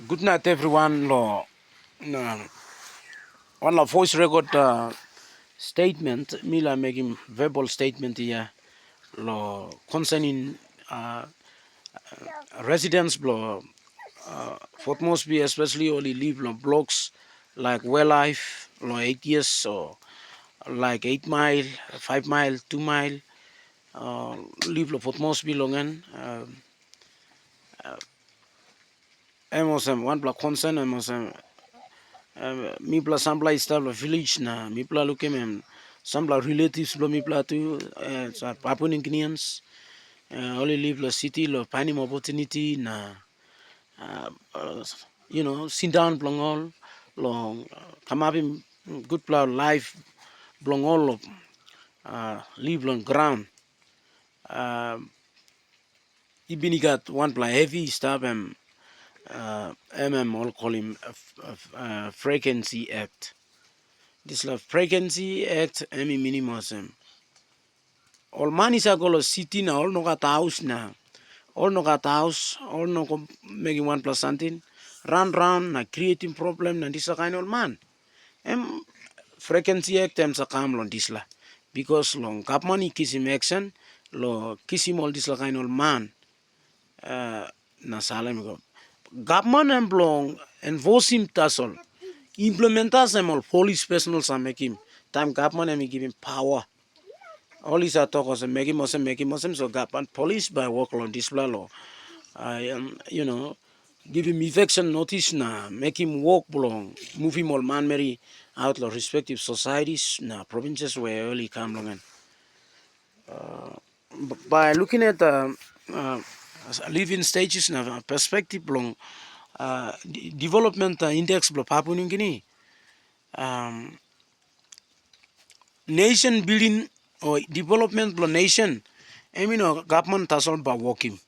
Good night, everyone. No, on the voice record statement, Mila making verbal statement here. Concerning uh, residents, Fort Moresby, especially only live blocks like Life, 8 years, or like 8 mile, 5 mile, 2 mile, live Fort Moresby longan. Emosem one block concern, emosem mi pla sambla istabla village na mi pla luke mem sambla relatives blo mi pla tu sa Papua New Guineans only live la city lo finding opportunity na sit down blongol long come up in good pla life blongol lo live on ground uh, ibini got one pla heavy stuff and all call him frequency act. This la frequency act emi minimum all man is a golo city na all no got house na all no got house all no making one plus something run round na creating problem na this kind of man em frequency act em sa kam lon this la because long kap money kisim action lo kisim all this la kind of man na salem go government em blong enforcing tasol implementas em all police personal sa make him time government em give him power. All these are talk was making Muslim, so Gapan police by work on this law. I am, give him eviction notice na, make him walk belong, move him all man Mary out of respective societies na provinces where early come along. And by looking at the living stages na perspective belong development index belong Papua New Guinea. Nation building or development belong nation. I mean, government has all by working.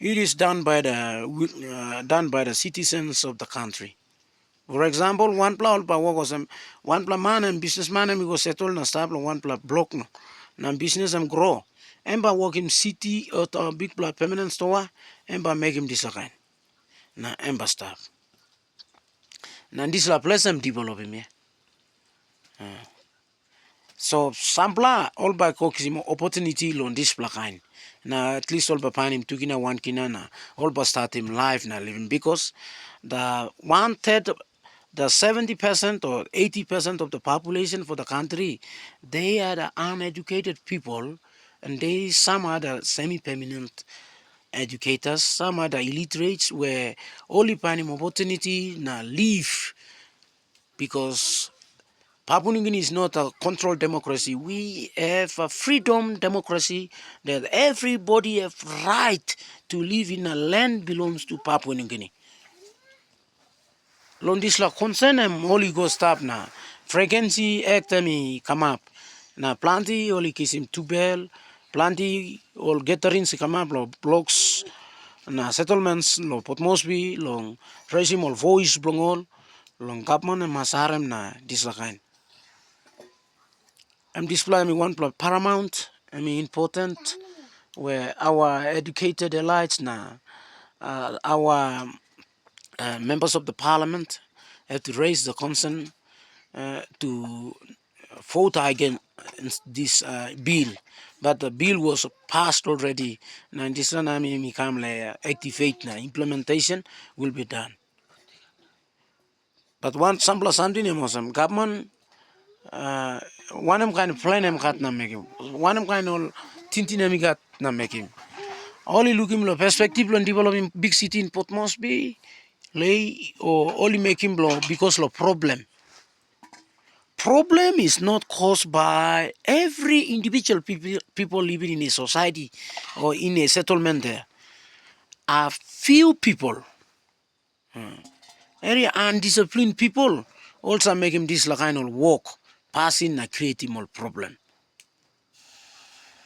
It is done by the citizens of the country. For example, one pla one pla man and businessman and we go settle na stable one pla block no na business and grow. And by working city or a big pla permanent store and by make him this kind. Na and by staff. Na this la place I'm developing me. So sampla all by cooking opportunity on this pla kind. Now at least all by him tukina one kina na all by start him life na living because the 1/3 the 70% or 80% of the population for the country, they are the uneducated people and some are the semi-permanent educators, some are the illiterates where only finding opportunity na live because Papua New Guinea is not a controlled democracy. We have a freedom democracy that everybody have right to live in a land belongs to Papua New Guinea. Londisla concern em Holy Ghost up na frequency act mi come up na plenty only kisim tubel plenty all gatherings come up lo blocks na settlements lo Port Moresby long raising all voice blongol long government and masarem na dislakain. Display me one paramount important where our educated elites na our members of the parliament have to raise the concern to vote against this bill. But the bill was passed already. Now this become activate now. Implementation will be done. But one sample something Muslim government one kind of plan kat na making. One kind of tintin gat na making. Only looking lo perspective lo developing big city in Port Moresby lay or only making blow because of problem. Problem is not caused by every individual people living in a society or in a settlement there. A few people, very undisciplined people, also making this kind of work, passing and creating more problem.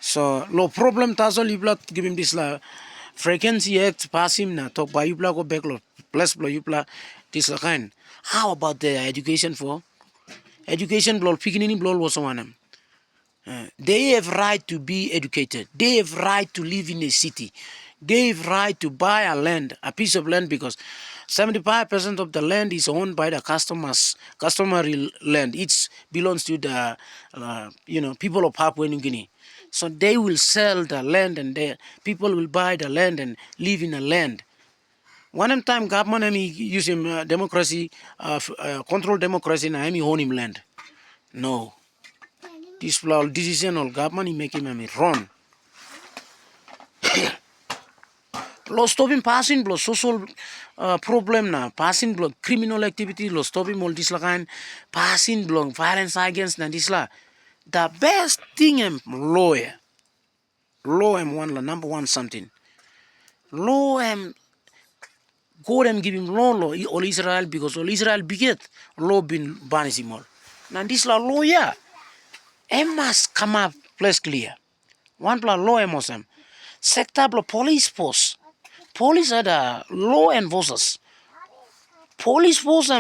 So, no problem taso libla give him this frequency act passing na talk by yupla go back lo plus blo yupla this kind. How about the education for? Education blow picking blow was one. They have right to be educated. They have right to live in a city. They have right to buy a piece of land because 75% of the land is owned by the customary land. It belongs to the people of Papua New Guinea. So they will sell the land, and the people will buy the land and live in the land. One time government use him democracy, control democracy, and own him land. No, this decision of government he make him wrong. Lo stop him passing blow social problem na passing blow criminal activity lo stop him all this lakan passing blow violence against na this la. The best thing law one la number one something. Law God give him law all Israel because all Israel biget law been banish him all. Now this la lawyer must come up place clear. One bla law mosem. Sector bla police force. Police are the law enforcers. Police force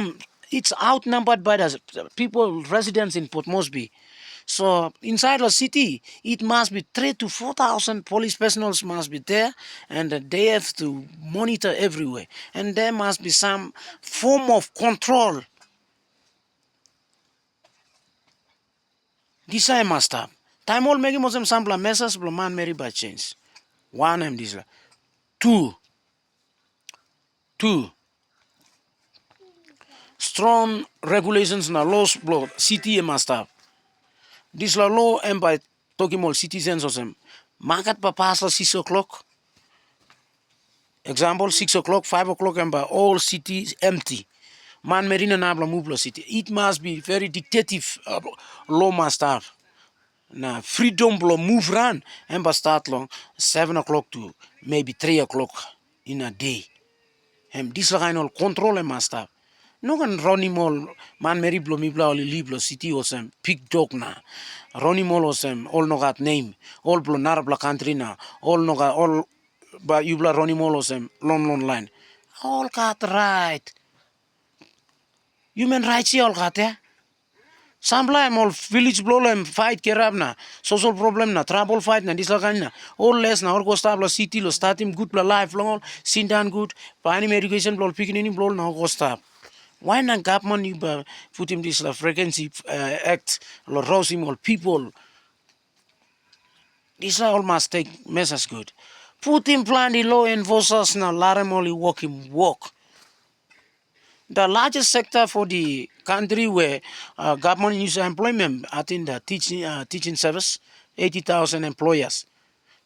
it's outnumbered by the people residents in Port Moresby. So inside the city, it must be 3,000 to 4,000 police personnel must be there, and they have to monitor everywhere. And there must be some form of control. This I must have. Time all making Muslim sample message man marry by chance. One and this. Two. Strong regulations na laws blow city must have. This law and by talking about citizens or some market pa pass 6 o'clock. Example 6 o'clock, 5 o'clock and by all cities empty. Man Marina Nabla Mubla city. It must be very dictative law must have. Now freedom blow move run and by start long 7 o'clock to maybe 3 o'clock in a day. And this kind of control must have. No kan Ronnie Mall man meri blo mi bla oli liblo city osem pig dog na Ronnie Mall osem all no got name all blo narabla country na all no got all ba yubla Ronnie Mall osem long line all got right human rights all got ya Sambla all village blow them fight kerab na social problem na trouble fight na dislakan na all less na all go start city lo start him good bla life long all sindan good pani education blow picking blow na go start. Why not government you put him this frequency act or rouse him all people? This all must take measures good. Put him plan the law enforcers now let him only work. The largest sector for the country where government use employment, I think the teaching service, 80,000 employers.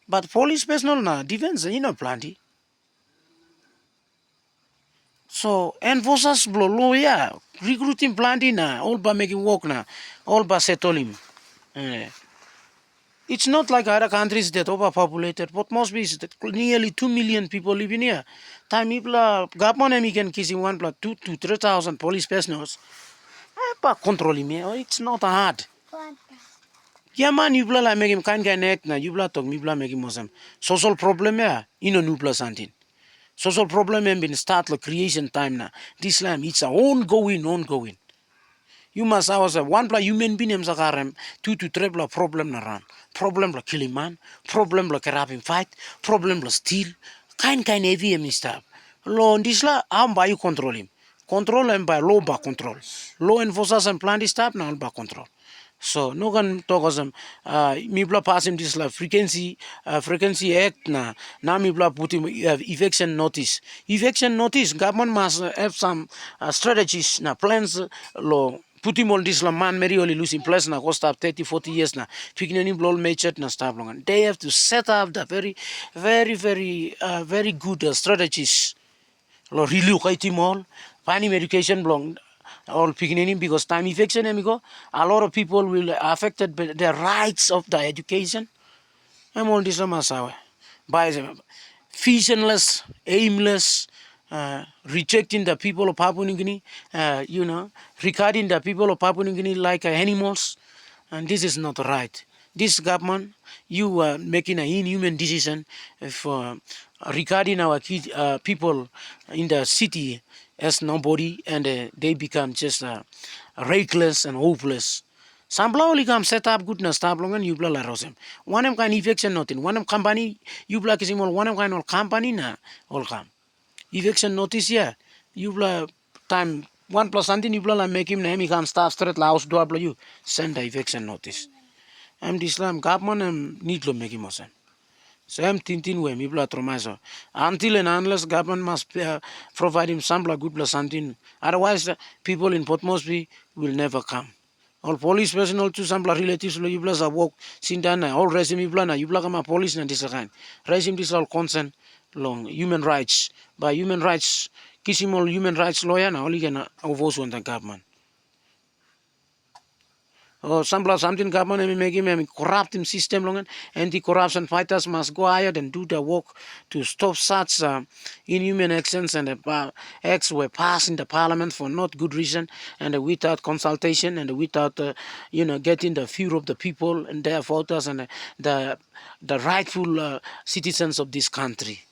But police personnel now defense, plenty. So enforcers blow law recruiting plenty na all by making work na all by settling. It's not like other countries that overpopulated, but must be nearly 2 million people living here. Time people government can kissing 2 to 3,000 police personnel. But controlling me, it's not hard. Yeah man, you bla make him kind act na you bla talk me bla make him Muslim. Social problem new plus something. Social problem been start the creation time now. This time it's a ongoing. You must have one bla human being sakarem 2 to 3 bla problem na run. Problem la killing man, problem la kidnapping fight, problem la steal, kind heavy stuff. Law this la how by you control him. Control him by law by control. Law enforcers and plenty stuff now by control. So no can talk as me bla pass him this la frequency act na me bla put him eviction notice. Eviction notice government must have some strategies na plans law put him on this la man meri only losing place na cost up 30-40 years na picking any blow matured na stuff long. They have to set up the very good strategies. Lo relocate him all, finding education belong all picking because time eviction amigo a lot of people will affected by the rights of the education. I'm all this by visionless, aimless, rejecting the people of Papua New Guinea, regarding the people of Papua New Guinea like animals, and this is not right. This government, you are making an inhuman decision for regarding our people in the city as nobody, and they become just reckless and hopeless. Sambla only come set up goodness tablongan you bla la rosem. One of kind eviction nothing. One of company you black is one of kind of company na all come. Eviction notice you time 1 plus something you like make him name he can start straight house do you send the eviction notice. Islam government need to make him awesome. Same thing when people are traumatized. Until and unless government must provide him some good plus something. Otherwise, people in Port Moresby will never come. All police personnel to some relatives you plus a work sindana all resume you kama police and this kind. Resume this all concern long human rights. By human rights, kissing all human rights lawyer na only can oversee the government. Or something government make him corrupt him system long and the corruption fighters must go ahead and do the work to stop such inhuman actions and acts were passed in the parliament for not good reason and without consultation and without getting the fear of the people and their voters and the rightful citizens of this country.